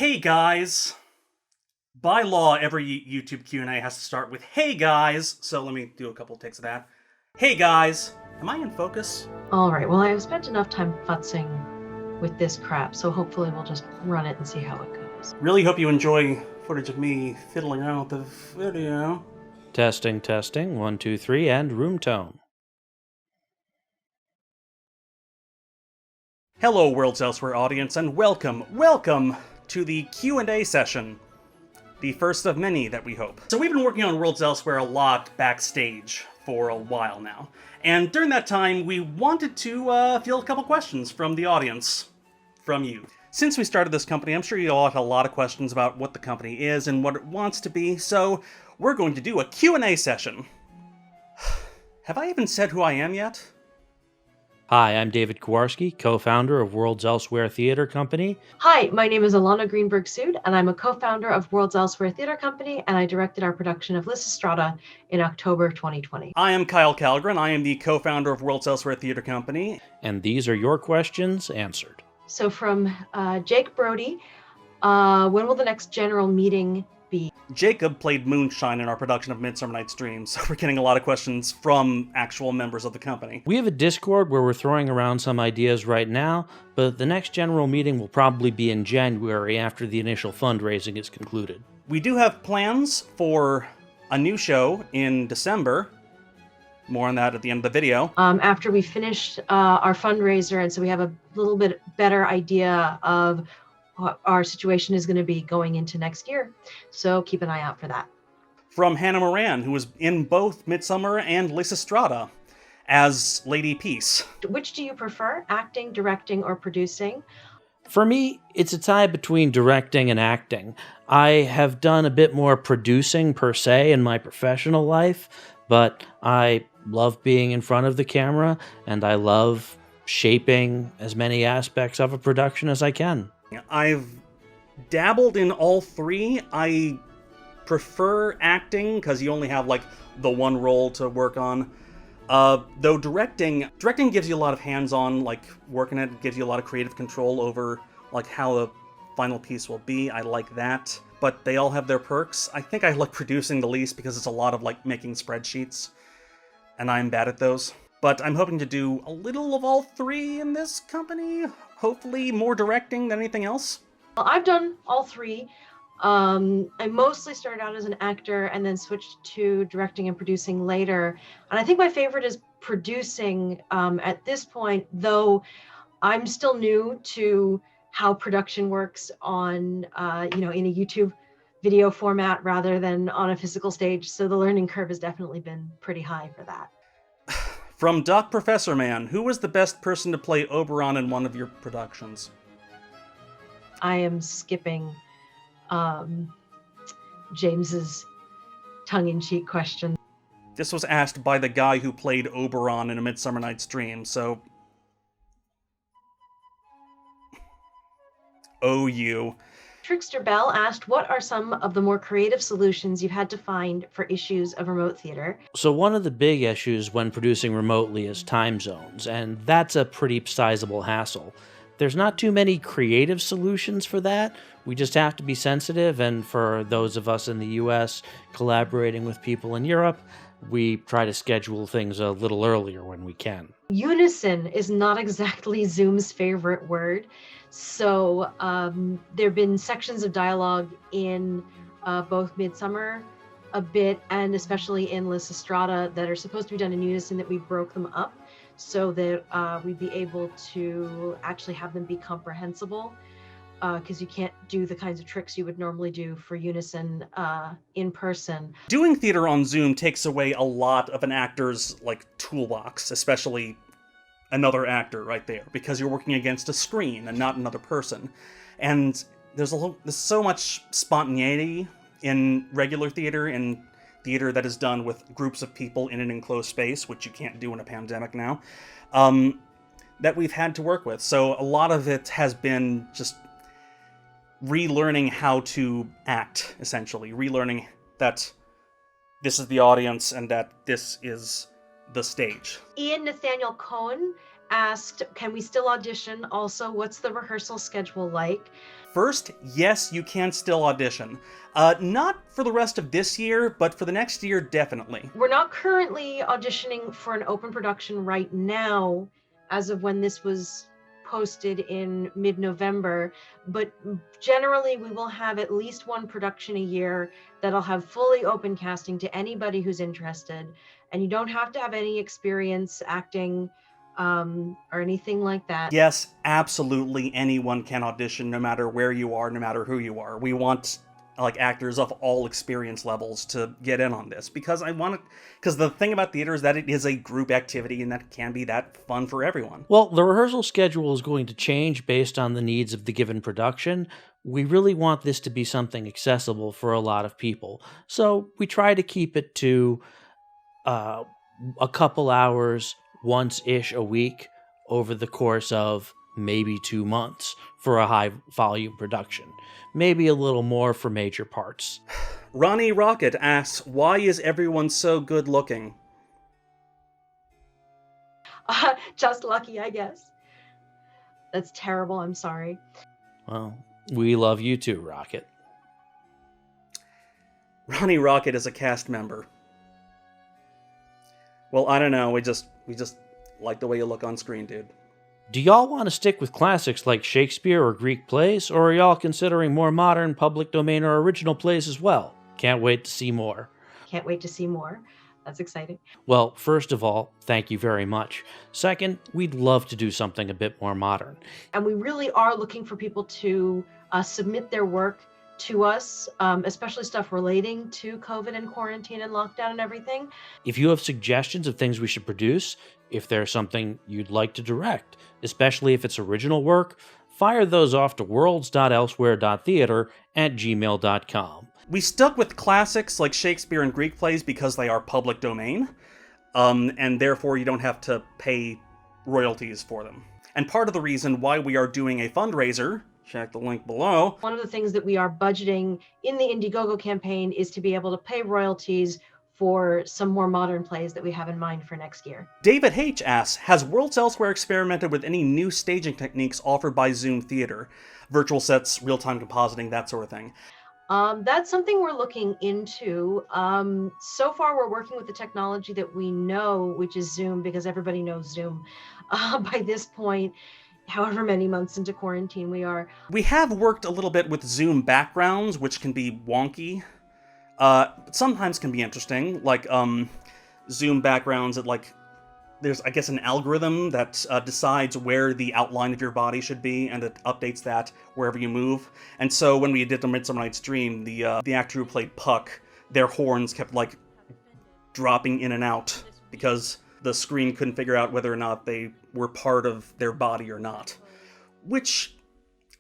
Hey guys! By law, every YouTube Q&A has to start with "Hey guys," so let me do a couple takes of that. Hey guys! Am I in focus? Alright, well I've spent enough time futzing with this crap, so hopefully we'll just run it and see how it goes. Really hope you enjoy footage of me fiddling around with the video. Testing, 1, 2, 3, and room tone. Hello, Worlds Elsewhere audience, and welcome to the Q&A session. The first of many that we hope. So we've been working on Worlds Elsewhere a lot backstage for a while now. And during that time, we wanted to field a couple questions from the audience. From you. Since we started this company, I'm sure you all had a lot of questions about what the company is and what it wants to be, so we're going to do a Q&A session. Have I even said who I am yet? Hi, I'm David Kowarski, co-founder of Worlds Elsewhere Theater Company. Hi, my name is Alana Greenberg-Sood, and I'm a co-founder of Worlds Elsewhere Theater Company, and I directed our production of Lysistrata in October 2020. I am Kyle Calgren. I am the co-founder of Worlds Elsewhere Theater Company. And these are your questions answered. So from Jake Brody, when will the next general meeting be? Jacob played Moonshine in our production of Midsummer Night's Dream, so we're getting a lot of questions from actual members of the company. We have a Discord where we're throwing around some ideas right now, but the next general meeting will probably be in January after the initial fundraising is concluded. We do have plans for a new show in December. More on that at the end of the video. After we finished our fundraiser, and so we have a little bit better idea of what our situation is going to be going into next year. So keep an eye out for that. From Hannah Moran, who was in both Midsummer and Lysistrata as Lady Peace. Which do you prefer, acting, directing, or producing? For me, it's a tie between directing and acting. I have done a bit more producing per se in my professional life, but I love being in front of the camera, and I love shaping as many aspects of a production as I can. I've dabbled in all three. I prefer acting because you only have like the one role to work on. Though directing gives you a lot of hands-on like work in it. It gives you a lot of creative control over like how the final piece will be. I like that, but they all have their perks. I think I like producing the least because it's a lot of like making spreadsheets, and I'm bad at those. But I'm hoping to do a little of all three in this company. Hopefully more directing than anything else. Well, I've done all three. I mostly started out as an actor and then switched to directing and producing later. And I think my favorite is producing at this point, though I'm still new to how production works on, in a YouTube video format rather than on a physical stage. So the learning curve has definitely been pretty high for that. From Doc Professor Man, who was the best person to play Oberon in one of your productions? I am skipping James's tongue-in-cheek question. This was asked by the guy who played Oberon in A Midsummer Night's Dream, so... Oh, you. Trickster Bell asked, what are some of the more creative solutions you've had to find for issues of remote theater? So one of the big issues when producing remotely is time zones, and that's a pretty sizable hassle. There's not too many creative solutions for that. We just have to be sensitive, and for those of us in the US collaborating with people in Europe, we try to schedule things a little earlier when we can. Unison is not exactly Zoom's favorite word. So there have been sections of dialogue in both Midsummer a bit and especially in Lysistrata that are supposed to be done in unison, that we broke them up so that we'd be able to actually have them be comprehensible, because you can't do the kinds of tricks you would normally do for unison in person. Doing theater on Zoom takes away a lot of an actor's like toolbox, especially another actor right there, because you're working against a screen and not another person. And there's so much spontaneity in regular theater, in theater that is done with groups of people in an enclosed space, which you can't do in a pandemic now, that we've had to work with. So a lot of it has been just relearning how to act, essentially. Relearning that this is the audience and that this is the stage. Ian Nathaniel Cohen asked, can we still audition? Also, what's the rehearsal schedule like? First, yes, you can still audition. Not for the rest of this year, but for the next year, definitely. We're not currently auditioning for an open production right now, as of when this was posted in mid-November, but generally we will have at least one production a year that'll have fully open casting to anybody who's interested, and you don't have to have any experience acting or anything like that. Yes, absolutely anyone can audition, no matter where you are, no matter who you are. We want actors of all experience levels to get in on this, because the thing about theater is that it is a group activity and that it can be that fun for everyone. Well, the rehearsal schedule is going to change based on the needs of the given production. We really want this to be something accessible for a lot of people, so we try to keep it to a couple hours once-ish a week over the course of maybe 2 months for a high-volume production. Maybe a little more for major parts. Ronnie Rocket asks, why is everyone so good looking? Just lucky, I guess. That's terrible, I'm sorry. Well, we love you too, Rocket. Ronnie Rocket is a cast member. Well, I don't know, we just like the way you look on screen, dude. Do y'all want to stick with classics like Shakespeare or Greek plays, or are y'all considering more modern, public domain, or original plays as well? Can't wait to see more. Can't wait to see more. That's exciting. Well, first of all, thank you very much. Second, we'd love to do something a bit more modern. And we really are looking for people to submit their work to us, especially stuff relating to COVID and quarantine and lockdown and everything. If you have suggestions of things we should produce, if there's something you'd like to direct, especially if it's original work, fire those off to worlds.elsewhere.theater@gmail.com. We stuck with classics like Shakespeare and Greek plays because they are public domain, and therefore you don't have to pay royalties for them. And part of the reason why we are doing a fundraiser, check the link below. One of the things that we are budgeting in the Indiegogo campaign is to be able to pay royalties for some more modern plays that we have in mind for next year. David H. asks, has Worlds Elsewhere experimented with any new staging techniques offered by Zoom Theater? Virtual sets, real-time compositing, that sort of thing. That's something we're looking into. So far, we're working with the technology that we know, which is Zoom, because everybody knows Zoom by this point, however many months into quarantine we are. We have worked a little bit with Zoom backgrounds, which can be wonky. Sometimes can be interesting, like Zoom backgrounds that there's, I guess, an algorithm that decides where the outline of your body should be, and it updates that wherever you move. And so when we did the Midsummer Night's Dream, the actor who played Puck, their horns kept dropping in and out because the screen couldn't figure out whether or not they were part of their body or not, which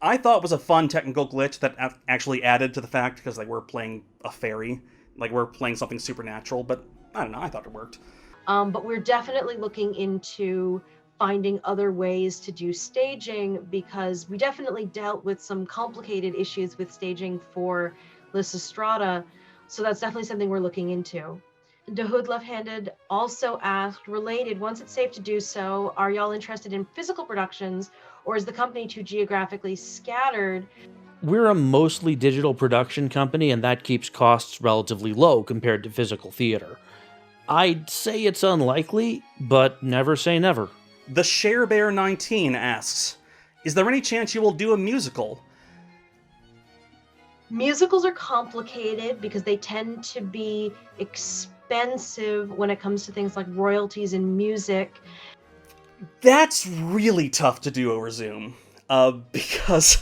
I thought was a fun technical glitch that actually added to the fact, because we're playing a fairy, we're playing something supernatural, but I don't know, I thought it worked. But we're definitely looking into finding other ways to do staging, because we definitely dealt with some complicated issues with staging for Lysistrata, so that's definitely something we're looking into. Dahoud Left-Handed also asked, related, once it's safe to do so, are y'all interested in physical productions, or is the company too geographically scattered? We're a mostly digital production company, and that keeps costs relatively low compared to physical theater. I'd say it's unlikely, but never say never. The ShareBear19 asks, is there any chance you will do a musical? Musicals are complicated because they tend to be expensive when it comes to things like royalties and music. That's really tough to do over Zoom, because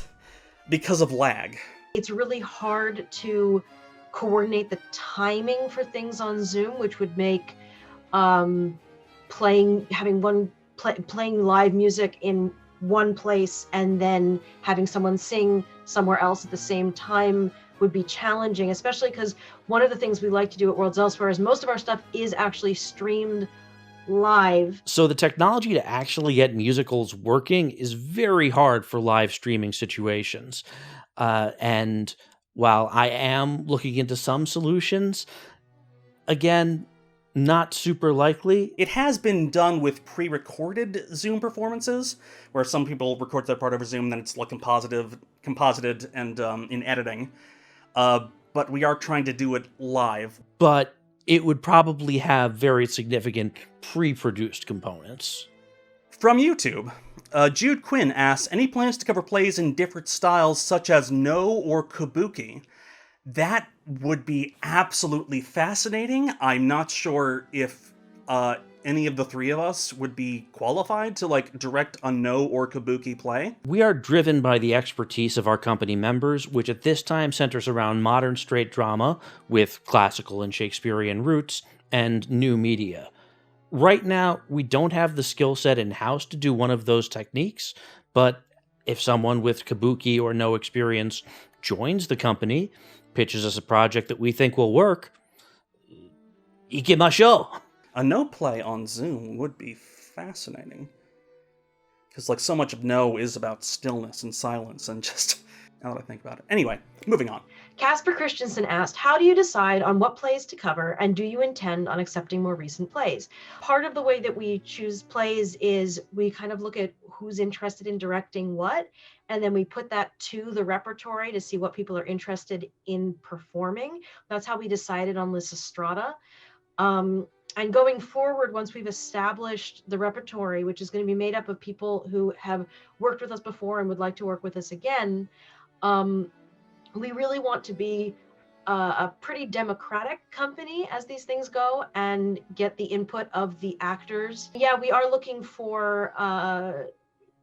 of lag. It's really hard to coordinate the timing for things on Zoom, which would make playing live music in one place and then having someone sing somewhere else at the same time would be challenging, especially because one of the things we like to do at Worlds Elsewhere is most of our stuff is actually streamed live. So the technology to actually get musicals working is very hard for live streaming situations. And while I am looking into some solutions, again, not super likely. It has been done with pre-recorded Zoom performances, where some people record their part over Zoom, then it's like composited and in editing. But we are trying to do it live. But it would probably have very significant pre-produced components. From YouTube, Jude Quinn asks, any plans to cover plays in different styles such as No or Kabuki? That would be absolutely fascinating. I'm not sure if any of the three of us would be qualified to direct a No or Kabuki play. We are driven by the expertise of our company members, which at this time centers around modern straight drama with classical and Shakespearean roots and new media. Right now, we don't have the skill set in-house to do one of those techniques, but if someone with Kabuki or no experience joins the company, pitches us a project that we think will work, ikimashou. A No play on Zoom would be fascinating. Because so much of No is about stillness and silence and just... now that I think about it. Anyway, moving on. Casper Christensen asked, how do you decide on what plays to cover, and do you intend on accepting more recent plays? Part of the way that we choose plays is we kind of look at who's interested in directing what, and then we put that to the repertory to see what people are interested in performing. That's how we decided on Lysistrata. And going forward, once we've established the repertory, which is going to be made up of people who have worked with us before and would like to work with us again, we really want to be a pretty democratic company as these things go and get the input of the actors. Yeah, we are looking for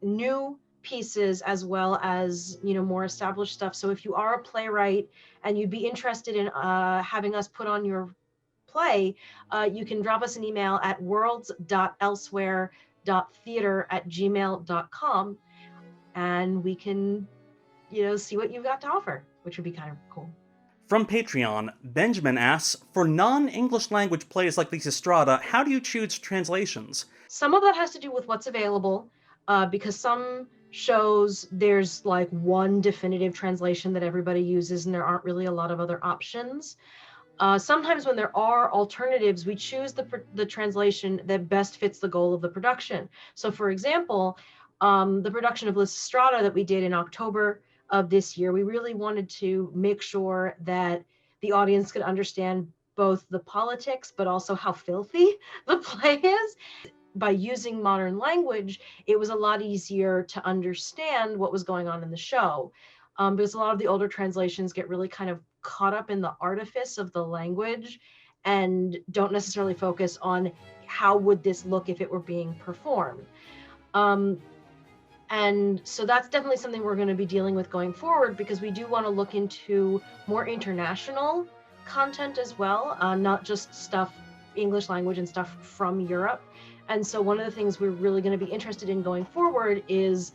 new pieces as well as, more established stuff. So if you are a playwright and you'd be interested in having us put on your play, you can drop us an email at worlds.elsewhere.theater@gmail.com and we can see what you've got to offer, which would be kind of cool. From Patreon, Benjamin asks, for non-English language plays like Lysistrata, how do you choose translations? Some of that has to do with what's available, because some shows there's one definitive translation that everybody uses and there aren't really a lot of other options. Sometimes when there are alternatives, we choose the translation that best fits the goal of the production. So for example, the production of Lysistrata that we did in October of this year, we really wanted to make sure that the audience could understand both the politics, but also how filthy the play is. By using modern language, it was a lot easier to understand what was going on in the show. Because a lot of the older translations get really kind of caught up in the artifice of the language and don't necessarily focus on how would this look if it were being performed. And so that's definitely something we're going to be dealing with going forward, because we do want to look into more international content as well, not just stuff, English language and stuff from Europe. And so one of the things we're really going to be interested in going forward is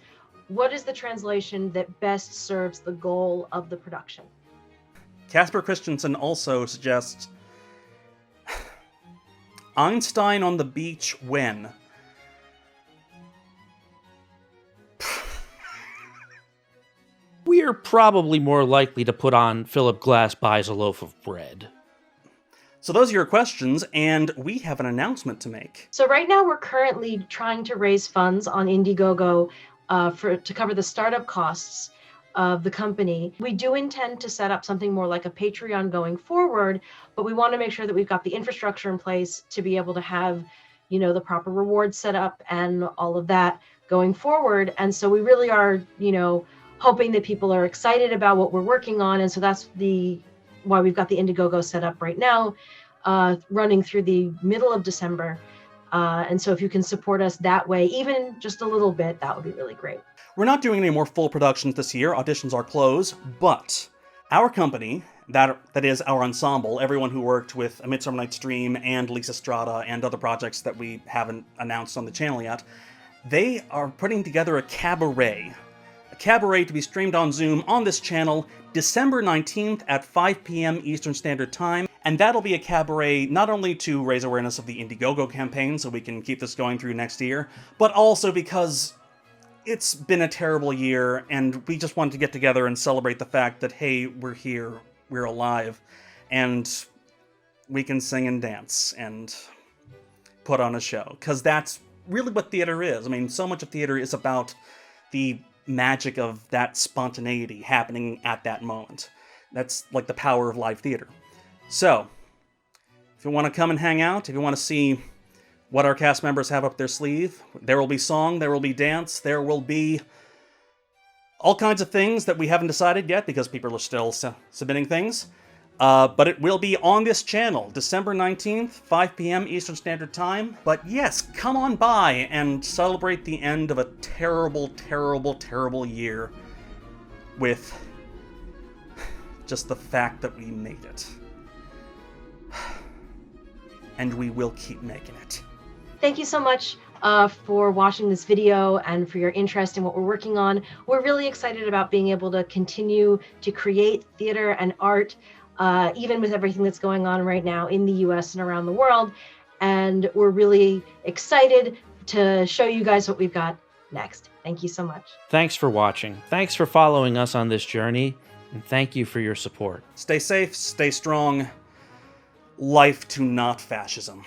what is the translation that best serves the goal of the production? Casper Christensen also suggests Einstein on the beach when? We're probably more likely to put on Philip Glass Buys a Loaf of Bread. So those are your questions, and we have an announcement to make. So right now we're currently trying to raise funds on Indiegogo to cover the startup costs of the company. We do intend to set up something more like a Patreon going forward, but we want to make sure that we've got the infrastructure in place to be able to have, the proper rewards set up and all of that going forward. And so we really are, hoping that people are excited about what we're working on. And so that's why we've got the Indiegogo set up right now, running through the middle of December. And so if you can support us that way, even just a little bit, that would be really great. We're not doing any more full productions this year. Auditions are closed, but our company, that is our ensemble, everyone who worked with A Midsummer Night's Dream and Lysistrata and other projects that we haven't announced on the channel yet, they are putting together a cabaret. A cabaret to be streamed on Zoom on this channel December 19th at 5 p.m. Eastern Standard Time. And that'll be a cabaret not only to raise awareness of the Indiegogo campaign so we can keep this going through next year, but also because it's been a terrible year and we just wanted to get together and celebrate the fact that, hey, we're here, we're alive. And we can sing and dance and put on a show. Because that's really what theater is. I mean, so much of theater is about the magic of that spontaneity happening at that moment. That's like the power of live theater. So, if you want to come and hang out, if you want to see what our cast members have up their sleeve, there will be song, there will be dance, there will be all kinds of things that we haven't decided yet because people are still submitting things. But it will be on this channel, December 19th, 5 p.m. Eastern Standard Time. But yes, come on by and celebrate the end of a terrible, terrible, terrible year with just the fact that we made it. And we will keep making it. Thank you so much for watching this video and for your interest in what we're working on. We're really excited about being able to continue to create theater and art, even with everything that's going on right now in the US and around the world. And we're really excited to show you guys what we've got next. Thank you so much. Thanks for watching. Thanks for following us on this journey. And thank you for your support. Stay safe, stay strong. Life to not fascism.